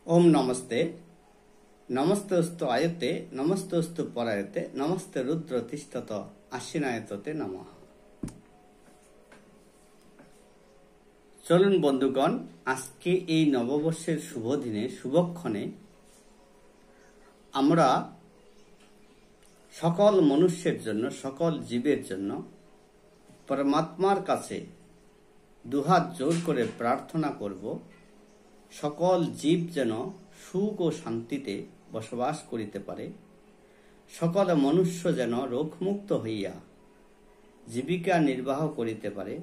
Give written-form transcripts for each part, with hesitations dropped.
ओम नमस्ते नमस्तेस्तु आयते नमस्तेस्तु परायते नमस्ते रुद्र तिष्ठत आश्विनायतते नमः। चलुन बंधुगण आजके এই নববর্ষের শুভ দিনে শুভক্ষণে আমরা সকল মনুষ্যের জন্য সকল জীবের জন্য পরমাত্মার কাছে দুহাত জোর করে প্রার্থনা করব সকল জীব যেন সুখ ও শান্তিতে বসবাস করিতে পারে, সকল মনুষ্য যেন রোগমুক্ত হইয়া জীবিকা নির্বাহ করিতে পারে,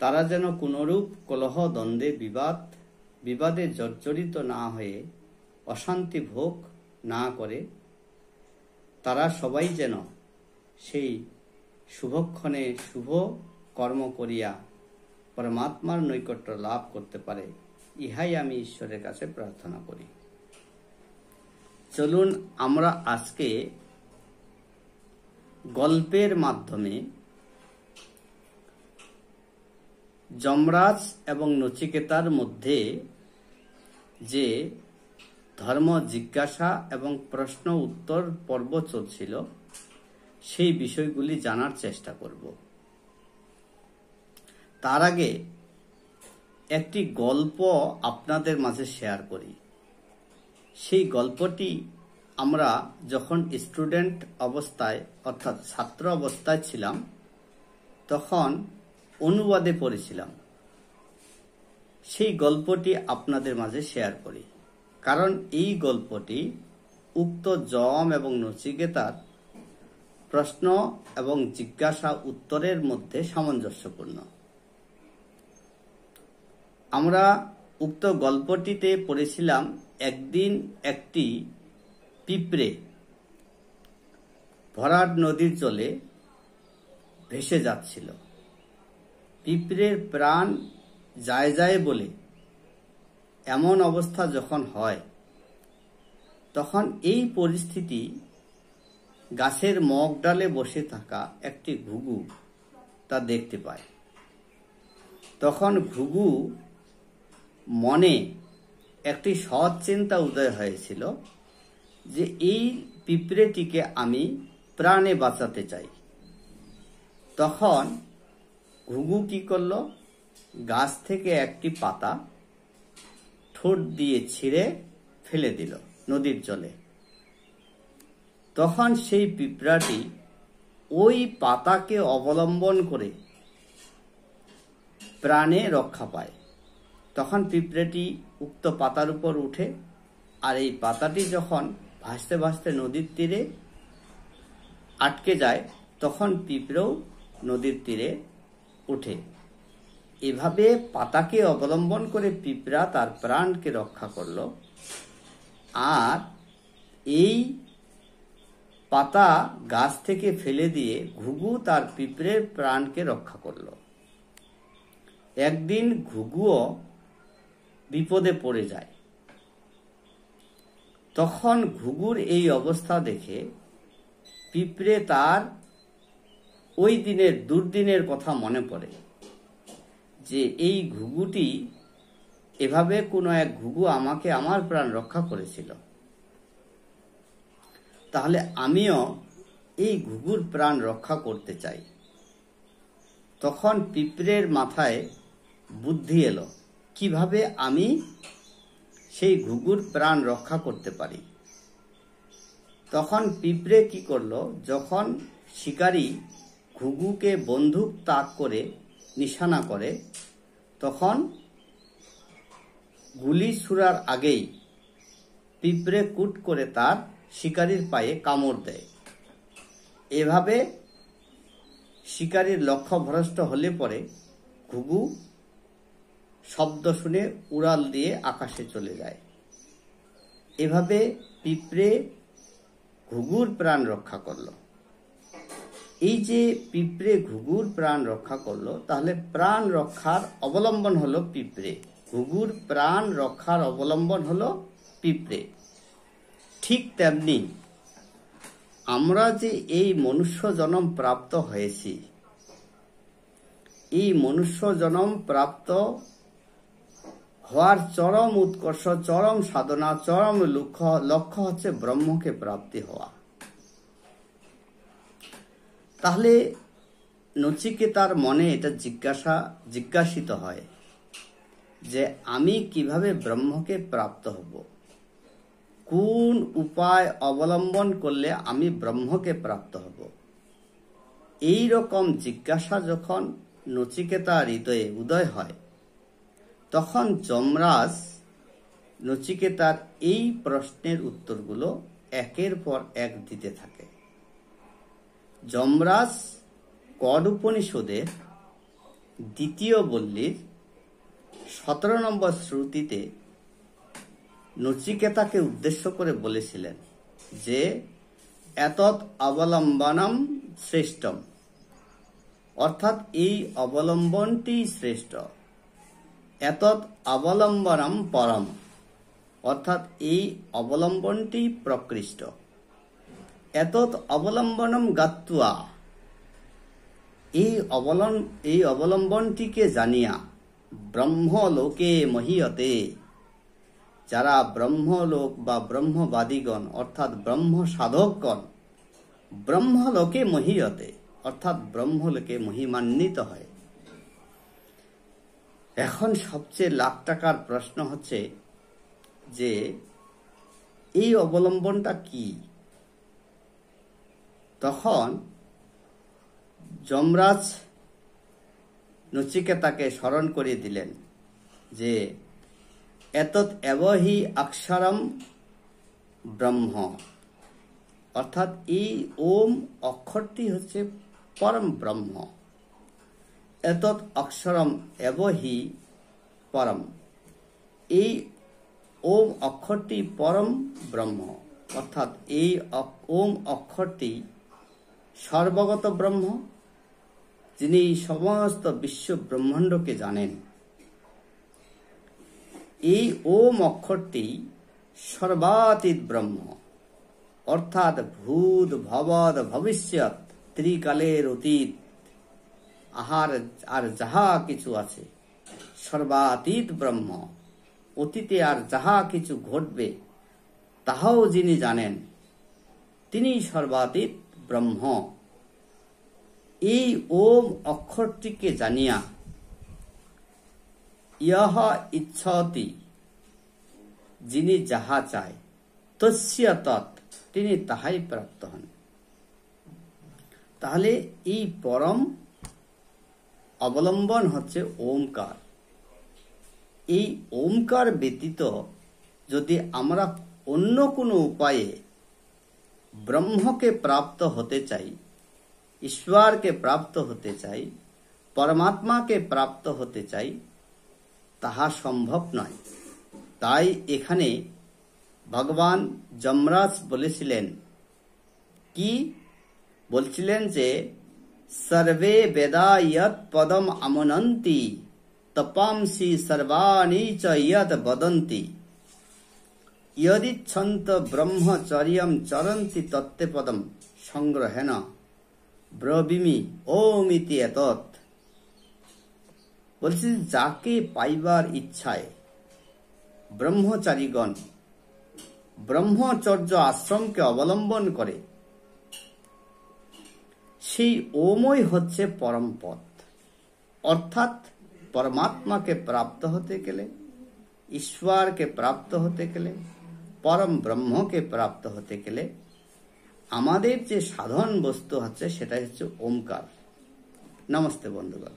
তারা যেন কোনরূপ কলহ দ্বন্দ্বে বিবাদে জর্জরিত না হয়ে অশান্তি ভোগ না করে, তারা সবাই যেন সেই শুভক্ষণে শুভ কর্ম করিয়া পরমাত্মার নৈকট্য লাভ করতে পারে, ইহাই আমি ঈশ্বরের কাছে প্রার্থনা করি। চলুন আমরা আজকে গল্পের মাধ্যমে যমরাজ এবং নচিকেতার মধ্যে যে ধর্ম জিজ্ঞাসা এবং প্রশ্ন উত্তর পর্ব চলছিল সেই বিষয়গুলি জানার চেষ্টা করব। তার আগে একটি গল্প আপনাদের মাঝে শেয়ার করি। সেই গল্পটি আমরা যখন স্টুডেন্ট অবস্থায় অর্থাৎ ছাত্র অবস্থায় ছিলাম তখন অনুবাদে পড়েছিলাম। সেই গল্পটি আপনাদের মাঝে শেয়ার করি, কারণ এই গল্পটি উক্ত যম এবং নচিকেতার প্রশ্ন এবং জিজ্ঞাসা উত্তরের মধ্যে সামঞ্জস্যপূর্ণ। আমরা উক্ত গল্পটিতে পড়েছিলাম একদিন একটি পিঁপড়ে ভরাট নদীর জলে ভেসে যাচ্ছিল। পিঁপড়ের প্রাণ যায় যায় বলে এমন অবস্থা যখন হয় তখন এই পরিস্থিতি গাছের মগ ডালে বসে থাকা একটি ঘুঘু তা দেখতে পায়। তখন ঘুঘু মনে একটি সৎ চিন্তা উদয় হয়েছিল যে এই পিঁপড়েটিকে আমি প্রাণে বাঁচাতে চাই। তখন ঘুঘু কি করল, গাছ থেকে একটি পাতা ঠোঁট দিয়ে ছিঁড়ে ফেলে দিল নদীর জলে। তখন সেই পিঁপড়াটি ওই পাতাকে অবলম্বন করে প্রাণে রক্ষা পায়। তখন পিঁপড়েটি উক্ত পাতার উপর উঠে, আর এই পাতাটি যখন ভাসতে ভাসতে নদীর তীরে আটকে যায় তখন পিঁপড়েও নদীর তীরে উঠে। এভাবে পাতাকে অবলম্বন করে পিঁপড়া তার প্রাণকে রক্ষা করল, আর এই পাতা গাছ থেকে ফেলে দিয়ে ঘুঘু তার পিঁপড়ের প্রাণকে রক্ষা করল। একদিন ঘুঘুও বিপদে পড়ে যায়। তখন ঘুঘুর এই অবস্থা দেখে পিঁপড়ে তার ওই দিনের দুর্দিনের কথা মনে পড়ে যে এই ঘুঘুটি এভাবে কোনো এক ঘুঘু আমাকে আমার প্রাণ রক্ষা করেছিল, তাহলে আমিও এই ঘুঘুর প্রাণ রক্ষা করতে চাই। তখন পিঁপড়ের মাথায় বুদ্ধি এলো কিভাবে আমি সেই ঘুঘুর প্রাণ রক্ষা করতে পারি। তখন পিঁপড়ে কি করলো, যখন শিকারী ঘুঘুকে বন্দুক তাক করে নিশানা করে তখন গুলি ছুড়ার আগেই পিঁপড়ে কুট করে তার শিকারীর পায়ে কামড় দেয়। এভাবে শিকারীর লক্ষ্য ভ্রষ্ট হলে পরে ঘুঘু শব্দ শুনে উড়াল দিয়ে আকাশে চলে যায়। এভাবে পিঁপড়ে ঘুঘুর প্রাণ রক্ষা করলো। এই যে পিঁপড়ে ঘুঘুর প্রাণ রক্ষা করলো, তাহলে প্রাণ রক্ষার অবলম্বন হলো পিঁপড়ে, ঘুঘুর প্রাণ রক্ষার অবলম্বন হলো পিঁপড়ে। ঠিক তেমনি আমরা যে এই মনুষ্য জন্ম প্রাপ্ত হয়েছি, এই মনুষ্য জন্ম প্রাপ্ত হওয়ার চরম উৎকর্ষ, চরম সাধনা, চরম লক্ষ্য হচ্ছে ব্রহ্মকে প্রাপ্তি হওয়া। তাহলে নচিকেতার মনে এটা জিজ্ঞাসিত হয় যে আমি কিভাবে ব্রহ্মকে প্রাপ্ত হব, কোন উপায় অবলম্বন করলে আমি ব্রহ্মকে প্রাপ্ত হব। এই রকম জিজ্ঞাসা যখন নচিকেতার হৃদয়ে উদয় হয়, তখন যমরাজ নচিকেতার এই প্রশ্নের উত্তরগুলো একের পর এক দিতে থাকে। যমরাজ কড উপনিষদের 2য় বল্লীর 17 নম্বর শ্রুতিতে নচিকেতাকে উদ্দেশ্য করে বলেছিলেন যে এতৎ অবলম্বনম শ্রেষ্ঠম, অর্থাৎ এই অবলম্বনটি শ্রেষ্ঠ। এতৎ অবলম্বনম পরম, অর্থাৎ এই অবলম্বনটি প্রকৃষ্ট। এতৎ অবলম্বনম গাত্বা, এই অবলম্বনটিকে জানিয়া ব্রহ্মলোকে মহীয়তে, যারা ব্রহ্মলোক বা ব্রহ্মবাদীগণ অর্থাৎ ব্রহ্ম সাধকগণ ব্রহ্মলোকে মহীয়তে অর্থাৎ ব্রহ্মলোকে মহিমান্বিত হয়। এখন সবচেয়ে লাখ টাকার প্রশ্ন হচ্ছে যে এই অবলম্বনটা কি? তখন যমরাজ নচিকেতাকে স্মরণ করিয়ে দিলেন যে এতৎ এব হি অক্ষরম ব্রহ্ম, অর্থাৎ এই ওম অক্ষরটি হচ্ছে পরম ব্রহ্ম। এতৎ অক্ষরম এব হি পরম, এই ওম অক্ষরটি পরম ব্রহ্ম, অর্থাৎ এই ওম অক্ষরটি সর্বগত ব্রহ্ম, যিনি সমস্ত বিশ্ব ব্রহ্মাণ্ডকে জানেন। এই ওম অক্ষরটি সর্বাতীত ব্রহ্ম, অর্থাৎ ভূত ভবদ ভবিষ্যৎ ত্রিকালের অতীত আর যাহা কিছু আছে সর্বাতীত ব্রহ্ম। অতীতে আর যাহা কিছু ঘটবে তাহাও যিনি জানেন, তিনি সর্বাতীত ব্রহ্ম। এই ওম অক্ষরটিকে জানিয়া ইহ ইচ্ছতি, যিনি যাহা চায়, তস্য তৎ, তিনি তাহাই প্রাপ্ত হন। তাহলে এই পরম অবলম্বন হচ্ছে ওমকার। এই ওমকার ব্যতীত যদি আমরা অন্য কোনো উপায়ে ব্রহ্মকে প্রাপ্ত হতে চাই, ঈশ্বরকে প্রাপ্ত হতে চাই, পরমাত্মাকে প্রাপ্ত হতে চাই, তাহা সম্ভব নয়। তাই এখানে ভগবান যমরাজ বলেছিলেন কি? বলছিলেন যে সর্বে বেদা ইয়ৎ পদম আমনন্তি তপাংসি সর্বাণি চ ইয়ৎ বদন্তি ইয়দিচ্ছন্ত ব্রহ্মচর্যম চরন্তি তত্ত্বে পদম সংগ্রহেণ ব্রবীমি ওম ইতি এতৎ। বলছি যাকে পাইবার ইচ্ছায় ব্রহ্মচারীগণ ব্রহ্মচর্য আশ্রমকে অবলম্বন করে, সেই ওমই হচ্ছে পরম পথ। অর্থাৎ পরমাত্মাকে প্রাপ্ত হতে গেলে, ঈশ্বরকে প্রাপ্ত হতে গেলে, পরম ব্রহ্মকে প্রাপ্ত হতে গেলে আমাদের যে সাধন বস্তু হচ্ছে সেটা হচ্ছে ওমকার। নমস্তে বন্ধুগণ।